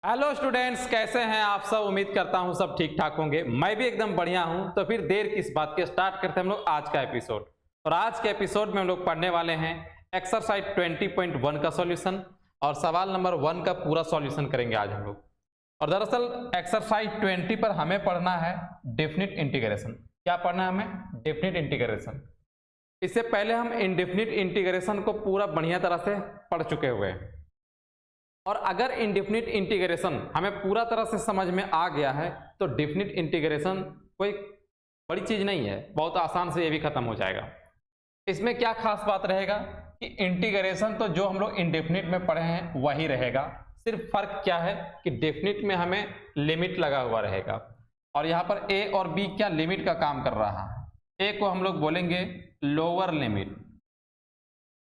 Hello students, कैसे हैं आप सब। उम्मीद करता हूं सब ठीक ठाक होंगे। मैं भी एकदम बढ़िया हूं। तो फिर देर किस बात की, स्टार्ट करते हैं हम लोग आज का एपिसोड। और आज के एपिसोड में हम लोग पढ़ने वाले हैं एक्सरसाइज 20.1 का सॉल्यूशन और सवाल नंबर 1 का पूरा सॉल्यूशन करेंगे आज हम लोग। और दरअसल एक्सरसाइज 20 पर हमें पढ़ना है डेफिनिट इंटीग्रेशन। क्या पढ़ना है हमें? Definite integration. इससे पहले हम इंडेफिनिट इंटीग्रेशन को पूरा बढ़िया तरह से पढ़ चुके हुए हैं। और अगर इंडेफिनिट इंटीग्रेशन हमें पूरा तरह से समझ में आ गया है तो डेफिनिट इंटीग्रेशन कोई बड़ी चीज नहीं है, बहुत आसान से ये भी खत्म हो जाएगा। इसमें क्या खास बात रहेगा कि इंटीग्रेशन तो जो हम लोग इंडेफिनिट में पढ़े हैं वही रहेगा। सिर्फ फर्क क्या है कि डेफिनिट में हमें लिमिट लगा हुआ रहेगा और यहाँ पर ए और बी क्या लिमिट का काम कर रहा है। ए को हम लोग बोलेंगे लोअर लिमिट,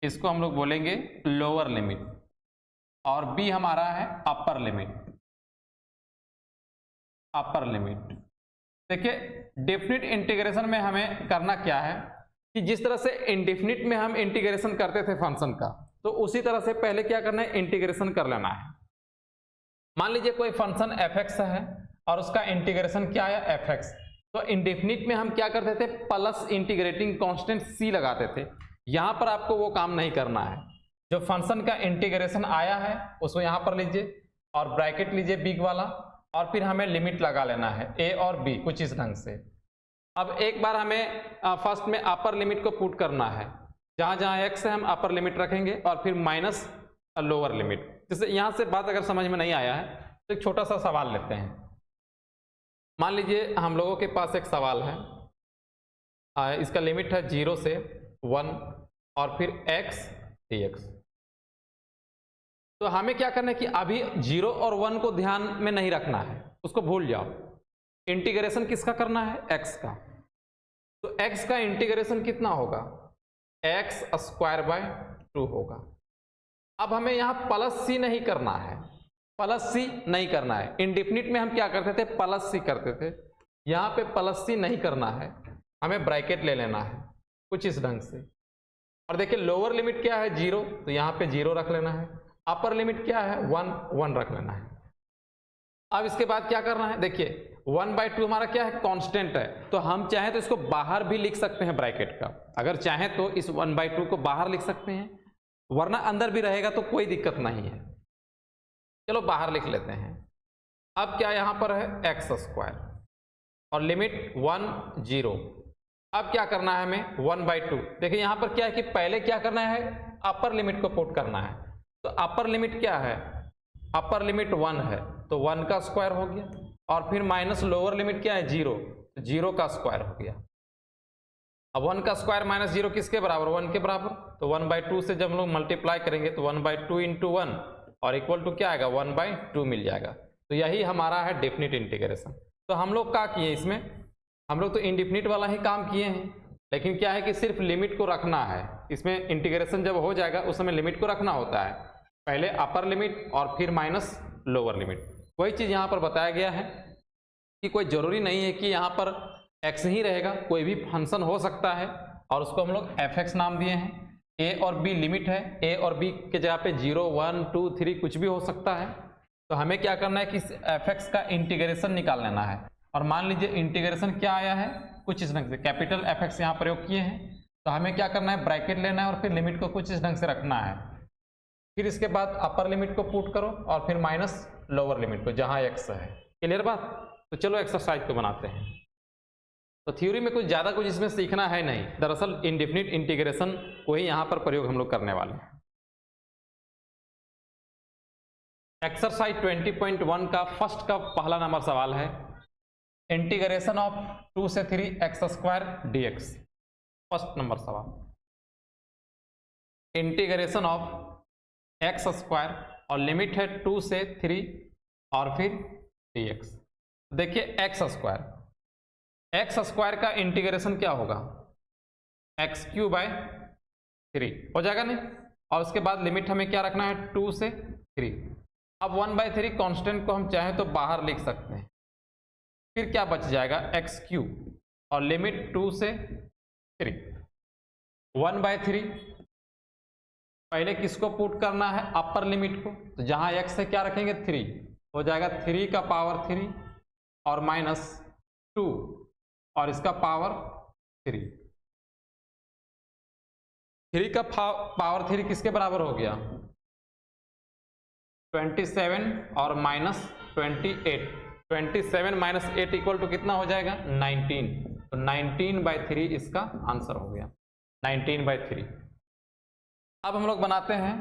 इसको हम लोग बोलेंगे लोअर लिमिट, और बी हमारा है अपर लिमिट। अपर लिमिट देखिए, डेफिनिट इंटीग्रेशन में हमें करना क्या है कि जिस तरह से इंडेफिनिट में हम इंटीग्रेशन करते थे फंक्शन का, तो उसी तरह से पहले क्या करना है, इंटीग्रेशन कर लेना है। मान लीजिए कोई फंक्शन fx है और उसका इंटीग्रेशन क्या है fx, तो इंडेफिनिट में हम क्या करते थे, प्लस इंटीग्रेटिंग कांस्टेंट c लगाते थे। यहां पर आपको वो काम नहीं करना है। जो फंक्शन का इंटीग्रेशन आया है उसको यहां पर लीजिए और ब्रैकेट लीजिए बिग वाला, और फिर हमें लिमिट लगा लेना है a और b कुछ इस ढंग से। अब एक बार हमें फर्स्ट में अपर लिमिट को पुट करना है, जहां जहां x है हम अपर लिमिट रखेंगे और फिर माइनस लोअर लिमिट। जैसे यहां से बात अगर समझ में नहीं आया है तो एक छोटा सा सवाल लेते हैं। मान लीजिए हम लोगों के पास एक सवाल है, इसका लिमिट है 0 से 1 और फिर x dx। तो हमें क्या करना है कि अभी 0 और 1 को ध्यान में नहीं रखना है, उसको भूल जाओ। इंटीग्रेशन किसका करना है? x का। तो x का इंटीग्रेशन कितना होगा? x स्क्वायर बाय 2 होगा। अब हमें यहां प्लस c नहीं करना है, प्लस c नहीं करना है। इंडेफिनिट में हम क्या करते थे, प्लस c करते थे। यहां पे प्लस c नहीं करना है, हमें ब्रैकेट ले लेना है कुछ इस ढंग से। और देखिए लोअर लिमिट क्या है 0, तो यहाँ पे 0 रख लेना है। अपर लिमिट क्या है 1 रख लेना है। अब इसके बाद क्या करना है, देखिए 1/2 हमारा क्या है, कांस्टेंट है। तो हम चाहें तो इसको बाहर भी लिख सकते हैं ब्रैकेट का। अगर चाहें तो इस 1/2 को बाहर लिख सकते हैं, वरना अंदर भी रहेगा तो कोई दिक्कत नहीं है। चलो बाहर लिख लेते हैं। अब क्या यहाँ पर है x स्क्वायर और लिमिट 1 0। अब क्या करना है हमें 1/2। देखिए यहाँ पर क्या है कि पहले क्या करना है, अपर लिमिट को पुट करना है। तो अपर लिमिट क्या है, अपर लिमिट 1 है तो 1 का स्क्वायर हो गया, और फिर माइनस लोअर लिमिट क्या है 0, तो 0 का स्क्वायर हो गया। अब 1 का स्क्वायर माइनस 0 किसके बराबर, 1 के बराबर। तो 1/2 से जब हम लोग मल्टीप्लाई करेंगे तो 1/2 इंटू 1 और इक्वल टू क्या आएगा, 1/2 मिल जाएगा। तो यही हमारा है डेफिनिट इंटीग्रेशन। तो हम लोग क्या किए इसमें, हम लोग तो इंडेफिनिट वाला ही काम किए हैं, लेकिन क्या है कि सिर्फ लिमिट को रखना है। इसमें इंटीग्रेशन जब हो जाएगा उस समय लिमिट को रखना होता है, पहले अपर लिमिट और फिर माइनस लोअर लिमिट। वही चीज़ यहाँ पर बताया गया है कि कोई ज़रूरी नहीं है कि यहाँ पर x ही रहेगा, कोई भी फंक्शन हो सकता है और उसको हम लोग fx नाम दिए हैं। a और b लिमिट है, a और b के जगह पे 0 1 2 3 कुछ भी हो सकता है। तो हमें क्या करना है कि fx का इंटीग्रेशन निकाल लेना है। और मान लीजिए इंटीग्रेशन क्या आया है, कुछ इस ढंग से कैपिटल fx यहाँ प्रयोग किए हैं। तो हमें क्या करना है, ब्रैकेट लेना है और फिर लिमिट को कुछ इस ढंग से रखना है। फिर इसके बाद अपर लिमिट को पुट करो और फिर माइनस लोअर लिमिट को जहाँ x है। क्लियर बात? तो चलो एक्सरसाइज को बनाते हैं। तो थ्योरी में कुछ ज़्यादा कुछ इसमें सीखना है नहीं, दरअसल इंडेफिनिट इंटीग्रेशन को ही यहाँ पर प्रयोग हम लोग करने वाले हैं। एक्सरसाइज 20.1 का फर्स्ट का पहला नंबर सवाल है, इंटीग्रेशन ऑफ 2 से 3 x square dx। First number सवाल, इंटीग्रेशन ऑफ x स्क्वायर और लिमिट है 2 से 3 और फिर dx। देखिए x स्क्वायर का इंटीग्रेशन क्या होगा, x³/3 हो जाएगा नहीं। और उसके बाद लिमिट हमें क्या रखना है 2 से 3। अब 1/3 कांस्टेंट को हम चाहें तो बाहर लिख सकते हैं। फिर क्या बच जाएगा x³ और लिमिट 2 से 3। 1/3 पहले किसको पुट करना है, अपर लिमिट को। तो जहां x है क्या रखेंगे 3, हो जाएगा 3 का पावर 3 और माइनस 2 और इसका पावर 3। 3 का पावर 3 किसके बराबर हो गया? 27 और माइनस 28। 27 माइनस 8 इक्वल टू कितना हो जाएगा? 19। तो 19/3 इसका आंसर हो गया, 19/3। अब हम लोग बनाते हैं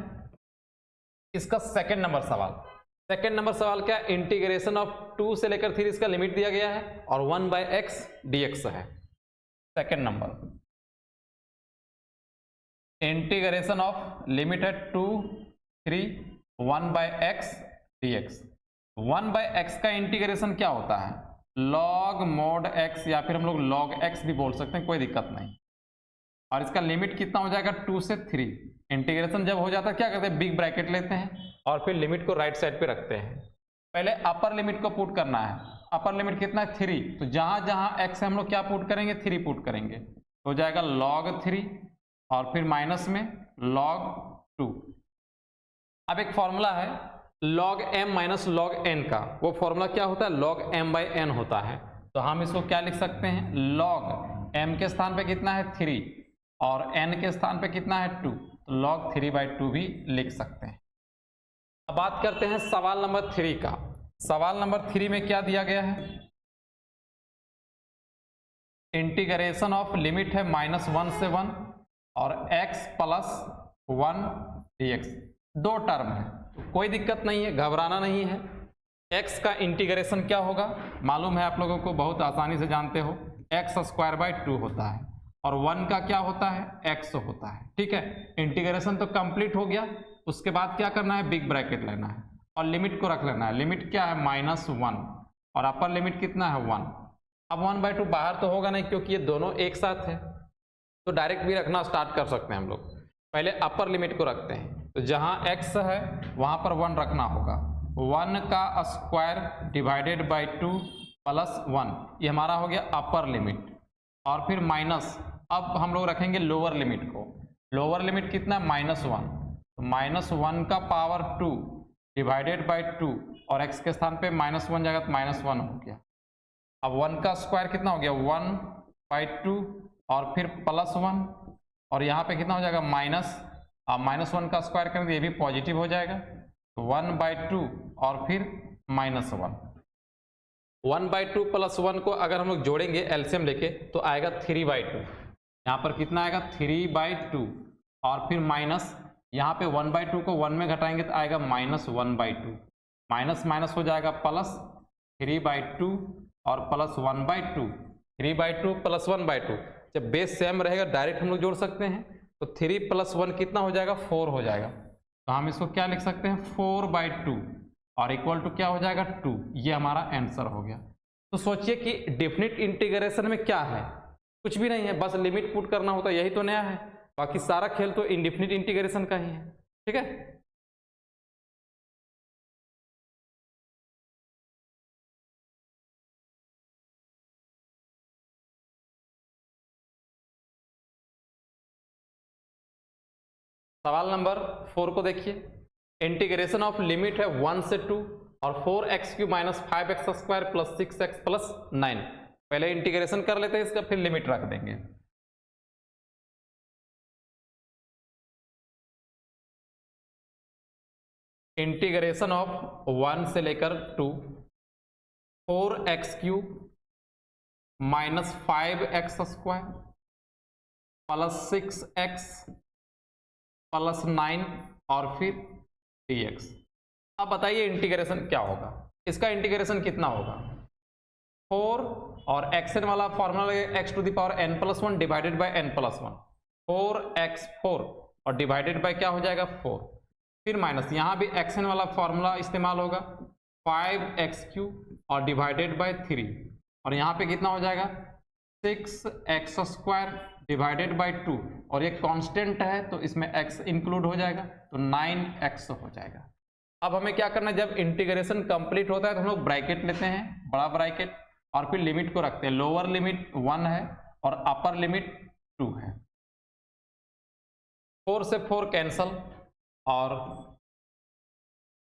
इसका सेकंड नंबर सवाल। सेकंड नंबर सवाल क्या? इंटीग्रेशन ऑफ 2 से लेकर 3 इसका लिमिट दिया गया है और 1/x dx है। Second number integration of limit है 2, 3, 1/x dx। 1/x का इंटीग्रेशन क्या होता है? log mod x या फिर हम लोग log x भी बोल सकते हैं, कोई दिक्कत नहीं। और इसका लिमिट कितना हो जाएगा? 2 से 3। इंटीग्रेशन जब हो जाता है क्या करते हैं? बिग ब्रैकेट लेते हैं और फिर लिमिट को राइट साइड पे रखते हैं। पहले अपर लिमिट को पुट करना है। अपर लिमिट कितना है? 3। तो जहां जहां x है हम लोग क्या पुट करेंगे? 3 पुट करेंगे। तो हो जाएगा log 3 और फिर माइनस में log 2। अब एक फॉर्मूला है log m minus log n का। वो फॉर्मूला क्या होता है? log m/n होता है। तो हम इसको क्या लिख सकते हैं? log m के स्थान पे कितना है? 3 और n के स्थान पे कितना है? 2। तो log 3/2 भी लिख सकते हैं। अब बात करते हैं सवाल नंबर 3 का। सवाल नंबर 3 में क्या दिया गया है? इंटीग्रेशन ऑफ लिमिट है -1 से 1 और x + 1 dx। दो टर्म है, कोई दिक्कत नहीं है, घबराना नहीं है। x का इंटीग्रेशन क्या होगा? मालूम है आप लोगों को, बहुत आसानी से जानते हो, x² 2 होता है और 1 का क्या होता है? x होता है। ठीक है, इंटीग्रेशन तो कंप्लीट हो गया। उसके बाद क्या करना है? बिग ब्रैकेट लेना है और लिमिट को रख लेना है। लिमिट क्या है? -1 और अपर लिमिट कितना है? 1। अब 1/2 बाहर तो होगा नहीं क्योंकि ये दोनों एक साथ है, तो डायरेक्ट भी रखना स्टार्ट कर सकते हैं हम लोग। पहले अपर लिमिट को रखते हैं, तो जहां x है वहां पर 1 रखना होगा। 1 का स्क्वायर डिवाइडेड बाई 2 + 1, ये हमारा हो गया अपर लिमिट। और फिर माइनस, अब हम लोग रखेंगे लोअर लिमिट को। लोअर लिमिट कितना? -1। तो -1 का पावर 2 डिवाइडेड बाई 2 और x के स्थान पे -1 जाएगा तो -1 हो गया। अब 1 का स्क्वायर कितना हो गया? 1/2 और फिर +1 और यहाँ पे कितना हो जाएगा? माइनस। अब -1 का स्क्वायर करेंगे ये भी पॉजिटिव हो जाएगा, तो 1/2 और फिर -1। 1/2 + 1 को अगर हम लोग जोड़ेंगे एलसीएम लेके तो आएगा 3/2। यहाँ पर कितना आएगा? 3/2 और फिर माइनस, यहाँ पे 1/2 को 1 में घटाएंगे तो आएगा -1/2। माइनस माइनस हो जाएगा प्लस 3/2 और प्लस 1/2। 3/2 + 1/2, जब बेस सेम रहेगा डायरेक्ट हम लोग जोड़ सकते हैं। तो 3 + 1 कितना हो जाएगा? 4 हो जाएगा। तो हम इसको क्या लिख सकते हैं? 4/2 और इक्वल टू क्या हो जाएगा? 2। ये हमारा आंसर हो गया। तो सोचिए कि डेफिनिट इंटीग्रेशन में क्या है? कुछ भी नहीं है, बस लिमिट पुट करना होता है, यही तो नया है। बाकी सारा खेल तो इंडेफिनिट इंटीग्रेशन का ही है। ठीक है, सवाल नंबर 4 को देखिए। इंटीग्रेशन ऑफ लिमिट है 1 से 2 और 4x³ - 5x² + 6x + 9। पहले इंटीग्रेशन कर लेते हैं इसका, फिर लिमिट रख देंगे। इंटीग्रेशन ऑफ 1 से लेकर 2, 4x³ - 5x² + 6x + 9 और फिर dx। अब बताइए इंटीग्रेशन क्या होगा? इसका इंटीग्रेशन कितना होगा? 4 और xn वाला formula x⁴n+1 divided by n+1। 4x4 और डिवाइडेड बाय क्या हो जाएगा? 4। फिर माइनस, यहाँ भी xn वाला फॉर्मूला इस्तेमाल होगा, 5x³ और डिवाइडेड बाय 3 और यहाँ पे कितना हो जाएगा? 6x² डिवाइडेड बाई 2 और ये कांस्टेंट है तो इसमें x इंक्लूड हो जाएगा तो 9x हो जाएगा। अब हमें क्या करना है? जब इंटीग्रेशन कंप्लीट होता है तो हम लोग ब्रैकेट लेते हैं, बड़ा ब्रैकेट, और फिर लिमिट को रखते हैं। लोअर लिमिट 1 है और अपर लिमिट 2 है। 4 से 4 कैंसल और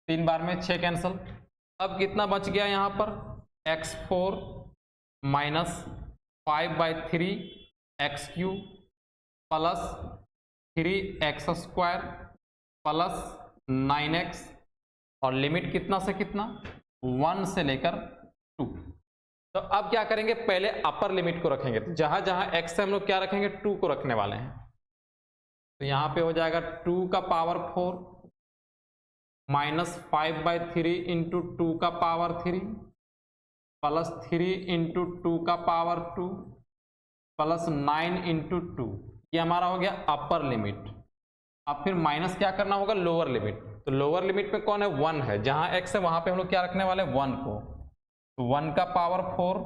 3 बार में 6 कैंसल, अब कितना बच गया यहाँ पर, x4 minus 5/3 x³ plus 3x² plus 9x, और लिमिट कितना से कितना, 1 से लेकर 2। तो अब क्या करेंगे, पहले अपर लिमिट को रखेंगे, तो जहां जहां x है हम लोग क्या रखेंगे, 2 को रखने वाले हैं। तो यहाँ पे हो जाएगा 2 का पावर 4 माइनस 5/3 इंटू 2 का पावर 3 प्लस 3 इंटू 2 का पावर 2 प्लस 9 इंटू 2। ये हमारा हो गया अपर लिमिट। अब फिर माइनस क्या करना होगा, लोअर लिमिट। तो लोअर लिमिट में कौन है, 1 है, जहां x है वहां पे हम लोग क्या रखने वाले, 1 को। तो 1 का पावर 4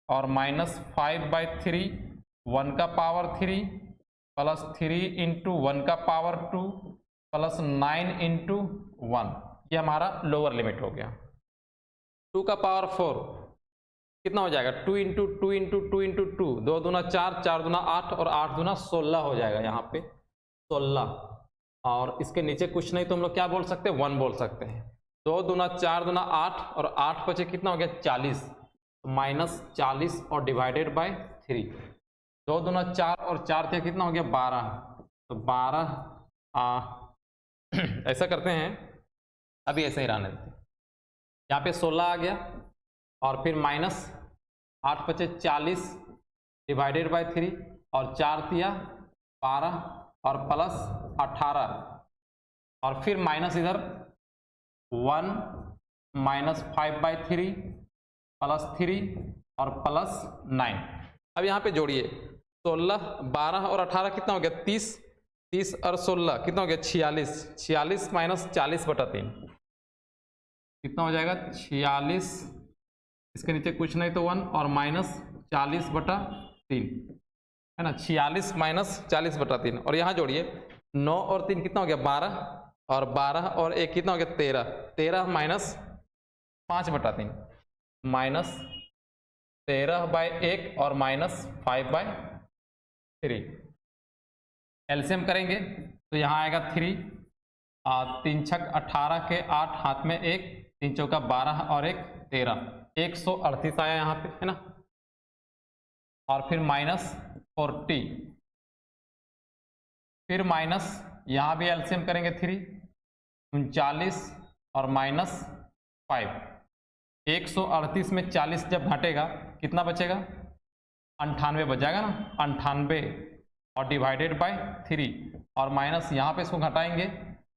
और माइनस 5/3 1 का पावर 3 प्लस 3 इंटू 1 का पावर 2 प्लस 9 इंटू 1। ये हमारा लोअर लिमिट हो गया। 2 का पावर 4 कितना हो जाएगा, 2 इंटू 2 इंटू 2 इंटू 2, 2 दूना 4, 4 दूना 8 और 8 दूना 16 हो जाएगा यहाँ पे 16। और इसके नीचे कुछ नहीं तो हम लोग क्या बोल सकते हैं, 1 बोल सकते हैं। 2 दूना 4 दूना 8 और 8 बचे कितना हो गया, 40, माइनस 40 और डिवाइडेड बाय 3। 2 दूना 4 और 4 थे कितना हो गया, 12। तो 12 ऐसा करते हैं, अभी ऐसे ही रहने देते हैं। यहाँ पे 16 आ गया और फिर माइनस 8 बचे 40 डिवाइडेड बाय 3 और 4 दिया 12 और प्लस 18 और फिर माइनस इधर 1 माइनस 5/3 प्लस 3 और प्लस 9। अब यहाँ पे जोड़िए 16 12 और 18 कितना हो गया, 30 30 और 16 कितना हो गया, 46 46 माइनस 40/3 कितना हो जाएगा, 46। इसके नीचे कुछ नहीं तो 1 और माइनस 40/3 है ना, 46 माइनस 40/3। और यहाँ जोड़िए 9 और 3 कितना हो गया, 12 और 12 और 1 कितना हो गया, 13 13 माइनस 5/3 माइनस 13/1 और माइनस 5/3। एलसीएम करेंगे तो यहाँ आएगा 3 3 छक 18 के 8 हाथ में 1 3 चौका 12 और 1 13 138 आया यहाँ पे है ना। और फिर माइनस 40, फिर माइनस यहाँ भी एलसीएम करेंगे 3 39 और माइनस 5। 138 में 40 जब घटेगा कितना बचेगा, 98 बच जाएगा ना, 98 और डिवाइडेड बाय 3 और माइनस यहाँ पे इसको घटाएंगे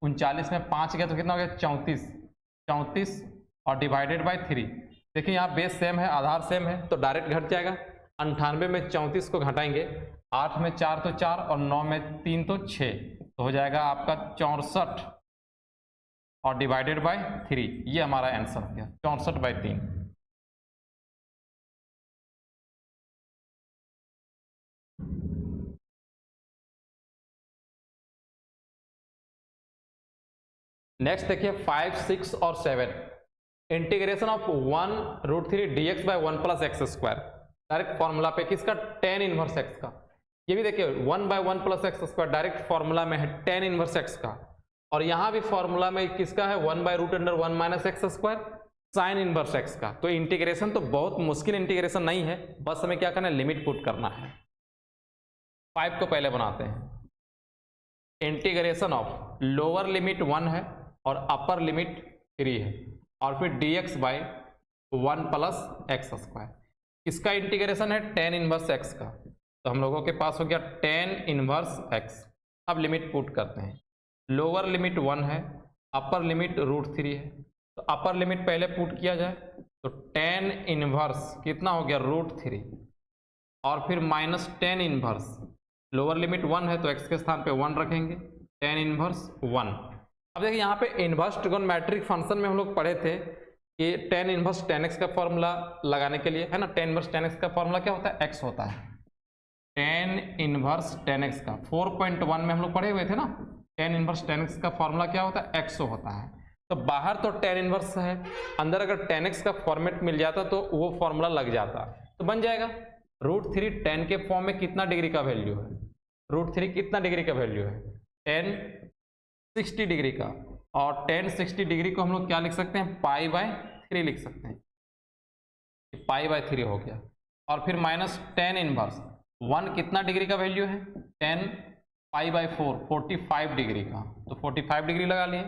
39 में 5 गया तो कितना हो गया, 34 34 और डिवाइडेड बाय 3। देखिए यहाँ बेस सेम है, आधार सेम है तो डायरेक्ट घट जाएगा। 98 में 34 को घटाएंगे, 8 में 4 तो 4 और 9 में 3 तो 6, तो हो जाएगा आपका 64 और डिवाइडेड बाय 3। ये हमारा आंसर हो गया 64/3। नेक्स्ट देखिए 5 6 और 7, integration of 1√3 dx by 1 plus x square. Direct formula पे किसका, tan इनवर्स x का। ये भी देखिए 1 by 1 plus x square direct formula में है tan इनवर्स x का। और यहाँ भी फॉर्मूला में किसका है, 1/√1 minus x square sine inverse x का। तो इंटीग्रेशन तो बहुत मुश्किल इंटीग्रेशन नहीं है, बस हमें क्या करना है, लिमिट पुट करना है। 5 को पहले बनाते हैं। इंटीग्रेशन ऑफ लोअर लिमिट 1 है और अपर लिमिट 3 है और फिर dx by 1 plus x square. इसका इंटीग्रेशन है tan इनवर्स x का, तो हम लोगों के पास हो गया tan इनवर्स x। अब लिमिट पुट करते हैं। लोअर लिमिट 1 है, अपर लिमिट √3 है, तो अपर लिमिट पहले पुट किया जाए तो tan इनवर्स कितना हो गया, √3 और फिर minus tan inverse. Lower limit 1 है तो x के स्थान पे 1 रखेंगे, tan इनवर्स 1। अब देखिए यहाँ पे इनवर्स ट्रिगोनोमेट्रिक फंक्शन में हम लोग पढ़े थे कि tan इनवर्स tan x का फॉर्मूला लगाने के लिए है ना, tan इनवर्स tan x का फॉर्मूला क्या होता है, x होता है। tan इनवर्स tan x का 4.1 में हम लोग पढ़े हुए थे ना, tan इनवर्स tan x का फॉर्मूला क्या होता है, x होता है। तो बाहर तो tan इनवर्स है, अंदर अगर tan x का फॉर्मेट मिल जाता तो वो फॉर्मूला लग जाता, तो बन जाएगा √3 tan के फॉर्म में कितना डिग्री का वैल्यू है, √3 कितना डिग्री का वैल्यू है, tan 60 डिग्री का, और tan 60 डिग्री को हम लोग क्या लिख सकते हैं, π/3 लिख सकते हैं, π/3 हो गया। और फिर माइनस tan इनवर्स 1 कितना डिग्री का वैल्यू है, tan π/4 45 डिग्री का, तो 45 डिग्री लगा लिए।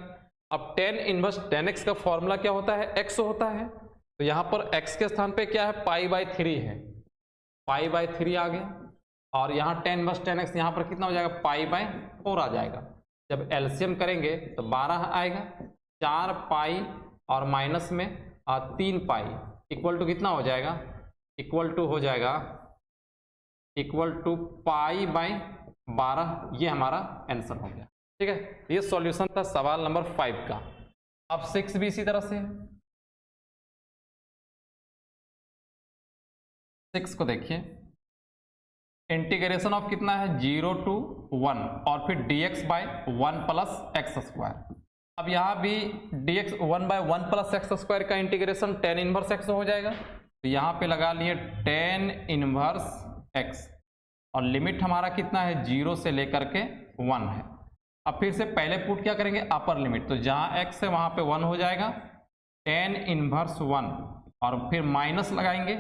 अब tan इनवर्स tan x का फॉर्मूला क्या होता है, x होता है, तो यहाँ पर x के स्थान पे क्या है, π/3 है, π/3 आ गया। और यहाँ tan इनवर्स tan x यहाँ पर कितना हो जाएगा, π/4 आ जाएगा। जब एलसीएम करेंगे तो 12 आएगा, 4 पाई और माइनस में 3 पाई इक्वल टू कितना हो जाएगा, इक्वल टू हो जाएगा इक्वल टू π/12। ये हमारा आंसर हो गया। ठीक है, ये सॉल्यूशन था सवाल नंबर 5 का। अब 6 भी इसी तरह से, 6 को देखिए, इंटीग्रेशन ऑफ कितना है 0 to 1 और फिर dx by 1 plus x square. अब यहाँ भी dx 1 by 1 plus x square का इंटीग्रेशन tan इनवर्स x हो जाएगा, तो यहाँ पे लगा लिए tan इनवर्स x और लिमिट हमारा कितना है 0 से लेकर के 1 है। अब फिर से पहले पुट क्या करेंगे, अपर लिमिट, तो जहाँ x है वहाँ पे 1 हो जाएगा, tan इनवर्स 1 और फिर माइनस लगाएंगे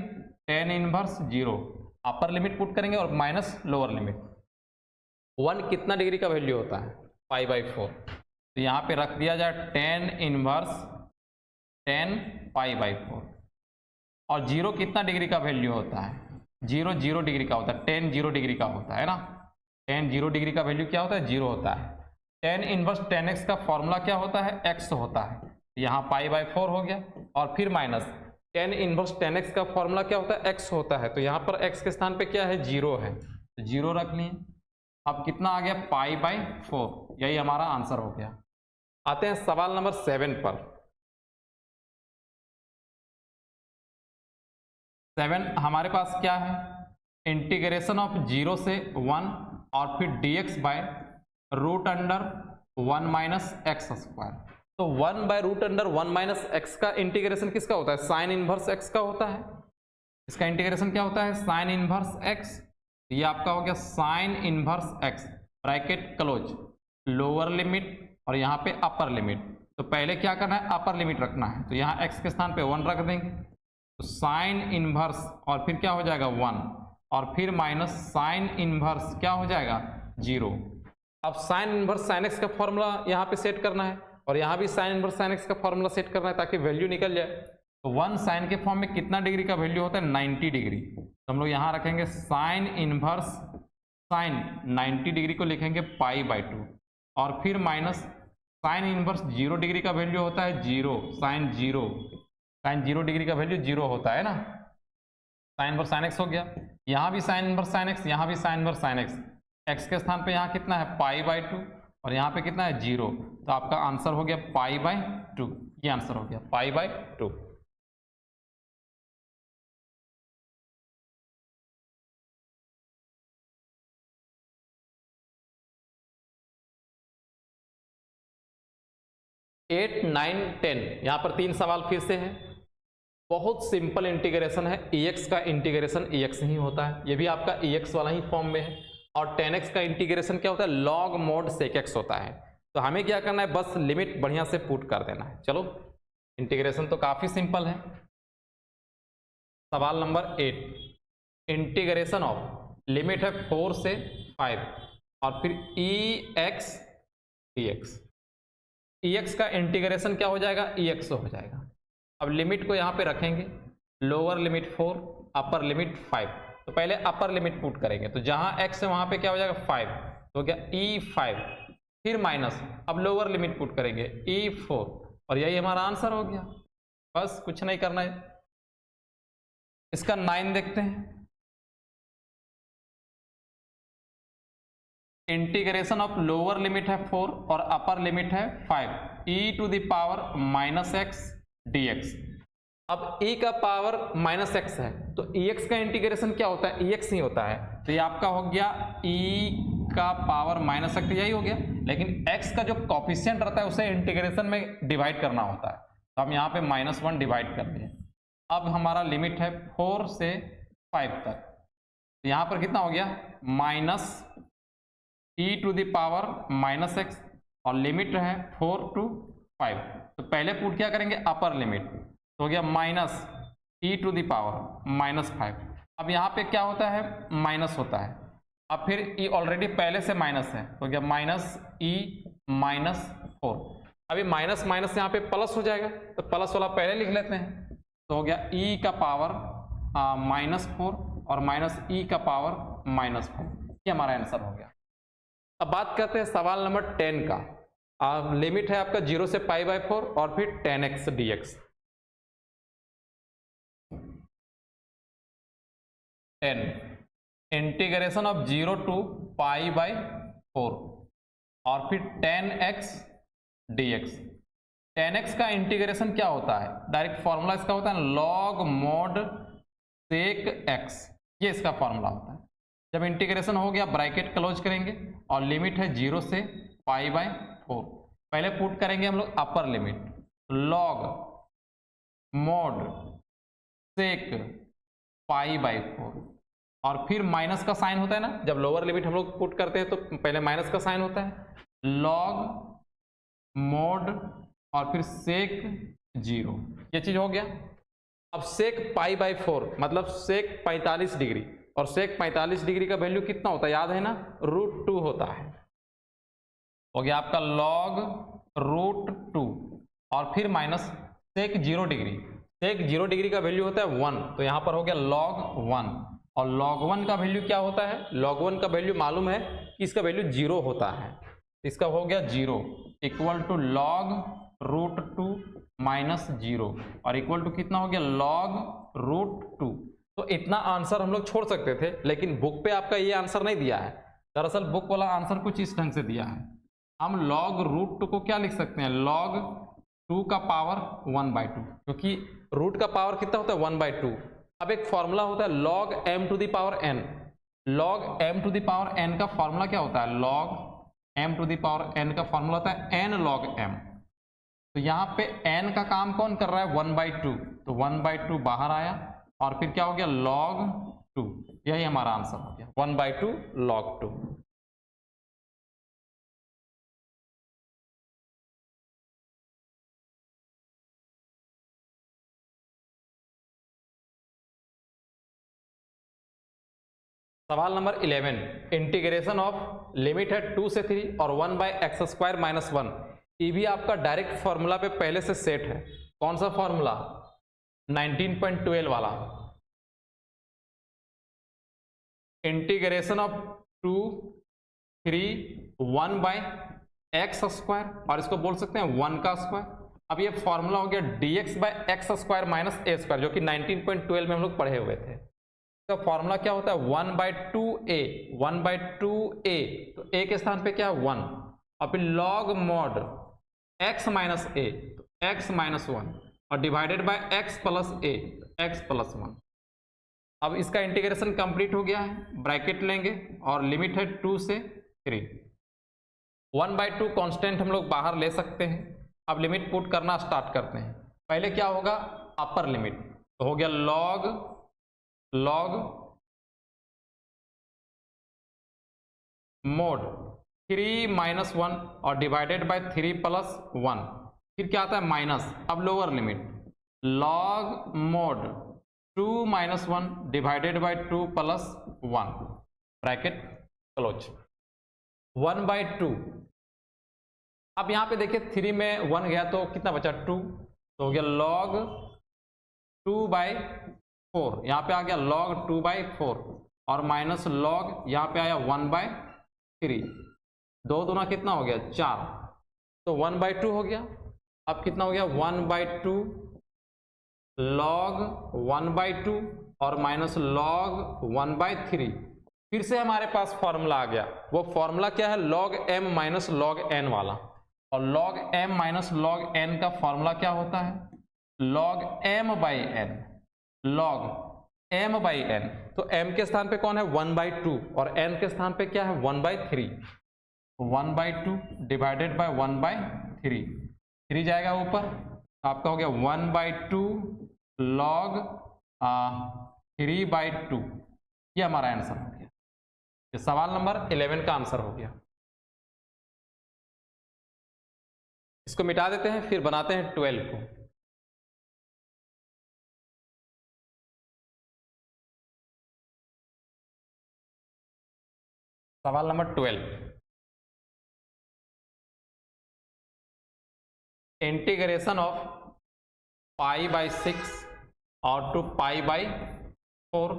tan इनवर्स 0, अपर लिमिट पुट करेंगे और माइनस लोअर लिमिट। 1 कितना डिग्री का वैल्यू होता है, π/4, तो यहाँ पे रख दिया जाए tan इनवर्स tan π/4। और 0 कितना डिग्री का वैल्यू होता है, 0 डिग्री का होता है, tan 0 डिग्री का होता है ना, tan 0 डिग्री का वैल्यू क्या होता है, 0 होता है। tan इनवर्स tan x का फॉर्मूला क्या होता है, x होता है, यहाँ π/4 हो गया। और फिर minus tan inverse tan x का फॉर्मूला क्या होता है, x होता है, तो यहाँ पर x के स्थान पे क्या है, 0 है, तो 0 रख लिए। अब कितना आ गया, π/4, यही हमारा आंसर हो गया। आते हैं सवाल नंबर 7 पर। 7 हमारे पास क्या है, इंटीग्रेशन ऑफ 0 से 1 और फिर dx by root under 1 minus x square. तो 1 by root under 1 minus x का इंटीग्रेशन किसका होता है, साइन इनवर्स एक्स का होता है। इसका इंटीग्रेशन क्या होता है, साइन इनवर्स एक्स। ये आपका हो गया sine inverse x, bracket close, lower limit और यहाँ पे अपर लिमिट। तो पहले क्या करना है, अपर लिमिट रखना है, तो यहाँ एक्स के स्थान पे 1 रख देंगे, तो साइन इनवर्स और फिर क्या हो जाएगा 1 और फिर माइनस साइन इनवर्स क्या हो जाएगा 0। अब साइन इनवर्स साइन एक्स का फॉर्मूला यहाँ पे सेट करना है और यहाँ भी साइन इनवर्स साइन एक्स का फॉर्मूला सेट करना है ताकि वैल्यू निकल जाए। तो 1 साइन के फॉर्म में कितना डिग्री का वैल्यू होता है, 90 डिग्री। तो हम लोग यहाँ रखेंगे साइन इनवर्स साइन 90 डिग्री को लिखेंगे π/2 और फिर माइनस साइन इनवर्स 0 डिग्री का वैल्यू होता है 0, साइन 0 डिग्री का वैल्यू 0 होता है ना, साइन इनवर्स साइन एक्स हो गया। यहाँ भी साइन इनवर्स साइन एक्स, यहाँ भी sine inverse sine x, x के स्थान पे यहाँ कितना है π/2 और यहाँ पे कितना है 0, तो आपका आंसर हो गया π/2। ये आंसर हो गया π/2। एट 9 10 यहाँ पर 3 सवाल फिर से है। बहुत सिंपल इंटीग्रेशन है, एक्स का इंटीग्रेशन एक्स ही होता है, ये भी आपका एक्स वाला ही फॉर्म में है। और tan x का इंटीग्रेशन क्या होता है, log mod sec x होता है। तो हमें क्या करना है, बस लिमिट बढ़िया से पुट कर देना है। चलो इंटीग्रेशन तो काफी सिंपल है। सवाल नंबर 8, इंटीग्रेशन ऑफ लिमिट है 4 से 5 और फिर ex dx। ex का इंटीग्रेशन क्या हो जाएगा, ex हो जाएगा। अब लिमिट को यहाँ पे रखेंगे, लोअर लिमिट 4 अपर लिमिट 5। तो पहले अपर लिमिट पुट करेंगे, तो जहां x है वहां पे क्या हो जाएगा 5, तो क्या e5, फिर माइनस, अब लोअर लिमिट पुट करेंगे e4 और यही हमारा आंसर हो गया। बस कुछ नहीं करना है। इसका 9 देखते हैं, इंटीग्रेशन ऑफ लोअर लिमिट है 4 और अपर लिमिट है 5, e⁻⁻x dx। अब e का पावर -x है, तो ex का इंटीग्रेशन क्या होता है, ex ही होता है, तो ये आपका हो गया e का पावर -x, यही हो गया। लेकिन x का जो कॉफिशिएंट रहता है उसे इंटीग्रेशन में डिवाइड करना होता है, तो हम यहाँ पे -1 डिवाइड कर दिए। अब हमारा लिमिट है 4 से 5 तक, तो यहाँ पर कितना हो गया -e⁻⁻x और लिमिट है 4 to 5। तो पहले पुट क्या करेंगे, अपर लिमिट, तो हो गया minus e to the power -5। अब यहाँ पे क्या होता है, माइनस होता है, अब फिर e ऑलरेडी पहले से माइनस है, तो हो गया माइनस e -4। अभी माइनस माइनस यहाँ पे प्लस हो जाएगा, तो प्लस वाला पहले लिख लेते हैं, तो हो गया e का पावर -4 और माइनस e का पावर -4। ये हमारा आंसर हो गया। अब बात करते हैं सवाल नंबर 10 का। लिमिट है आपका 0 से π/4 और फिर 10x dx। 10 integration of 0 to π/4 और फिर 10x dx। 10x का इंटीग्रेशन क्या होता है, डायरेक्ट फॉर्मूला इसका होता है log mod sec x, ये इसका फॉर्मूला होता है। जब इंटीग्रेशन हो गया ब्रैकेट क्लोज करेंगे और लिमिट है 0 से π/4। पहले पुट करेंगे हम लोग upper limit log mod sec π/4 और फिर माइनस का साइन होता है ना, जब लोअर लिमिट हम लोग पुट करते हैं तो पहले माइनस का साइन होता है, log mod और फिर sec 0, ये चीज हो गया। अब sec π/4 मतलब sec 45 डिग्री, और sec 45 डिग्री का वैल्यू कितना होता है याद है ना, √2 होता है। हो गया आपका log √2 और फिर minus sec 0 degree, sec 0 degree का वैल्यू होता है 1, तो यहां पर हो गया log 1, और log 1 का वैल्यू क्या होता है, log 1 का वैल्यू मालूम है कि इसका वैल्यू 0 होता है, इसका हो गया 0 इक्वल टू log √2 -0 और इक्वल टू कितना हो गया log √2। तो इतना आंसर हम लोग छोड़ सकते थे, लेकिन बुक पे आपका ये आंसर नहीं दिया है। दरअसल बुक वाला आंसर कुछ इस ढंग से दिया है, हम log √2 को क्या लिख सकते हैं, log 2 का पावर 1/2, क्योंकि रूट का पावर कितना होता है 1/2। अब एक फॉर्मूला होता है log m to the power n, log m to the power n का फॉर्मूला क्या होता है, log m to the power n का फॉर्मूला होता है n log m। तो यहाँ पे n का काम कौन कर रहा है 1/2, तो 1/2 बाहर आया और फिर क्या हो गया log 2, यही हमारा आंसर हो गया 1/2 log 2। सवाल नंबर 11, इंटीग्रेशन ऑफ लिमिट है 2 से 3 और 1/x² - 1। ये भी आपका डायरेक्ट फॉर्मूला पे पहले से सेट है। कौन सा फॉर्मूला, 19.12 वाला, इंटीग्रेशन ऑफ 2 3 1/x² और इसको बोल सकते हैं 1 का स्क्वायर। अब ये फॉर्मूला हो गया dx/x² - a², जो कि 19.12 में हम लोग पढ़े हुए थे। इसका फॉर्मूला क्या होता है 1/2a, 1/2a, तो a के स्थान पे क्या है 1 और फिर log mod x - a, तो x - 1 और divided bye x + a, x + 1। अब इसका इंटीग्रेशन कंप्लीट हो गया है, ब्रैकेट लेंगे और लिमिट है 2 से 3। 1/2 कांस्टेंट हम लोग बाहर ले सकते हैं। अब लिमिट पुट करना स्टार्ट करते हैं। पहले क्या होगा, अपर लिमिट, तो हो गया log mod 3 - 1 और डिवाइडेड बाय 3 + 1, फिर क्या आता है माइनस। अब lower limit log mod 2 - 1 divided by 2 + 1, bracket close, 1/2। अब यहाँ पे देखिए 3 में 1 गया तो कितना बचा 2, तो हो गया log 2/4, यहाँ पे आ गया log 2/4 और माइनस log यहाँ पे आया 1/3, 2 दूना कितना हो गया 4, तो 1/2 हो गया। अब कितना हो गया 1/2 log 1/2 और माइनस log 1/3। फिर से हमारे पास फॉर्मूला आ गया, वो फॉर्मूला क्या है log m - log n वाला, और log m - log n का फॉर्मूला क्या होता है log m/n, log m/n। तो m के स्थान पे कौन है 1/2 और n के स्थान पे क्या है 1/3, 1/2 डिवाइडेड बाय 1/3, 3 जाएगा ऊपर, आपका हो गया 1/2 log 3/2। ये हमारा आंसर हो गया। ये सवाल नंबर 11 का आंसर हो गया। इसको मिटा देते हैं, फिर बनाते हैं 12 को। सवाल number 12, integration of pi by 6 और टू पाई बाई 4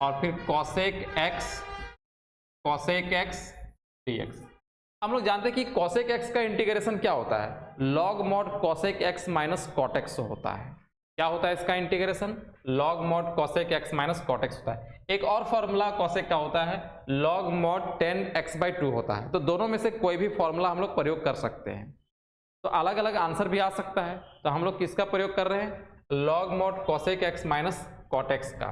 और फिर कॉसेक एक्स dx। हम लोग जानते हैं कि कॉसेक एक्स का इंटीग्रेशन क्या होता है, log mod cosec x minus cot x होता है। क्या होता है इसका integration, log mod cosec x minus cot x होता है। एक और फॉर्मूला कॉसेक का होता है, लॉग मॉड tan x/2 होता है। तो दोनों में से कोई भी फॉर्मूला हम लोग प्रयोग कर सकते हैं, तो अलग अलग आंसर भी आ सकता है। तो हम लोग किसका प्रयोग कर रहे हैं, log mod cosec x minus cot x का।